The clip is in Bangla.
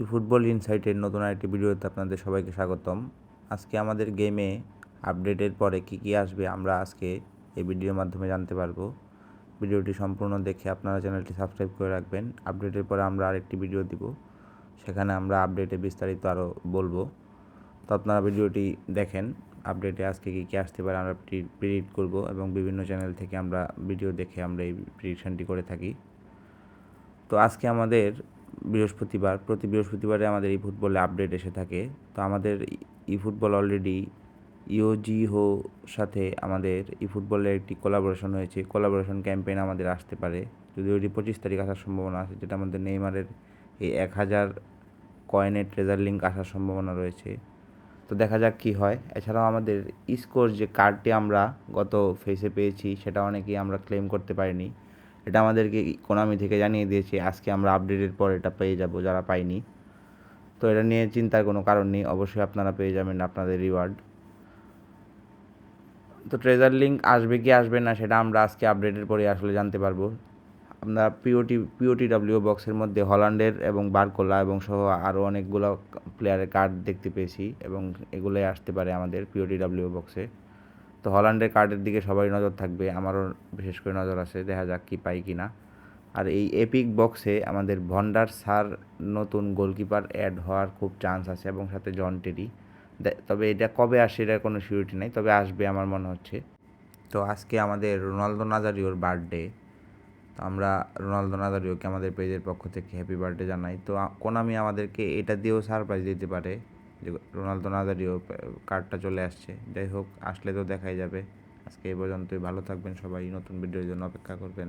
ফুটবল ইনসাইটের নতুন আরেকটি ভিডিওতে আপনাদের সবাইকে স্বাগতম। আজকে আমাদের গেমে আপডেটের পরে কী আসবে আমরা আজকে এই ভিডিওর মাধ্যমে জানতে পারবো। ভিডিওটি সম্পূর্ণ দেখে আপনারা চ্যানেলটি সাবস্ক্রাইব করে রাখবেন। আপডেটের পরে আমরা আরেকটি ভিডিও দিব, সেখানে আমরা আপডেটে বিস্তারিত আরও বলবো। তো আপনারা ভিডিওটি দেখেন, আপডেটে আজকে কী আসতে পারে আমরা প্রেডিক্ট করব এবং বিভিন্ন চ্যানেল থেকে আমরা ভিডিও দেখে আমরা এই প্রেডিকশানটি করে থাকি। তো আজকে আমাদের বৃহস্পতিবার, প্রতি বৃহস্পতিবারে আমাদের ই ফুটবলে আপডেট এসে থাকে। তো আমাদের ই ফুটবল অলরেডি ইওজিহো সাথে আমাদের ই ফুটবলের একটি কোলাবোরেশন হয়েছে। কোলাবোরেশন ক্যাম্পেইন আমাদের আসতে পারে, যদিও এটি 25 তারিখ আসার সম্ভাবনা আছে, যেটা আমাদের নেইমারের এই 1000 কয়েনের ট্রেজার লিঙ্ক আসার সম্ভাবনা রয়েছে। তো দেখা যাক কী হয়। এছাড়াও আমাদের স্কোর যে কার্ডটি আমরা গত ফেসে পেয়েছি, সেটা অনেকেই আমরা ক্লেম করতে পারিনি। এটা আমাদেরকে কোনামি থেকে জানিয়ে দিয়েছে, আজকে আমরা আপডেটের পর এটা পেয়ে যাব যারা পাইনি। তো এটা নিয়ে চিন্তার কোনো কারণ নেই, অবশ্যই আপনারা পেয়ে যাবেন আপনাদের রিওয়ার্ড। তো ট্রেজার লিঙ্ক আসবে কি আসবে না সেটা আমরা আজকে আপডেটের পরে আসলে জানতে পারবো। আমরা পিওটিডব্লিউ বক্সের মধ্যে হল্যান্ডের এবং বারকোলা এবং সহ আরও অনেকগুলো প্লেয়ারের কার্ড দেখতে পেয়েছি এবং এগুলোই আসতে পারে আমাদের পিওটিডব্লিউ বক্সে। তো হল্যান্ডের কার্ডের দিকে সবাই নজর থাকবে, আমারও বিশেষ করে নজর আছে, দেখা যাক কি পাই কি না। আর এই এপিক বক্সে আমাদের ভন্ডার সার নতুন গোলকিপার অ্যাড হওয়ার খুব চান্স আছে এবং সাথে জন টেরি। তবে এটা কবে আসে এটার কোনো সিউরিটি নেই, তবে আসবে আমার মনে হচ্ছে। তো আজকে আমাদের রোনালদো নাজারিওর বার্থডে। তো আমরা রোনালদো নাজারিওকে আমাদের পেজের পক্ষ থেকে হ্যাপি বার্থডে জানাই। তো কোনামি আমাদেরকে এটা দিয়েও সারপ্রাইজ দিতে পারে যে রোনালদো নাজারিও কার্ডটা চলে আসছে। যাই হোক, আসলে তো দেখাই যাবে। আজকে এই পর্যন্তই, ভালো থাকবেন সবাই, নতুন ভিডিওর জন্য অপেক্ষা করবেন।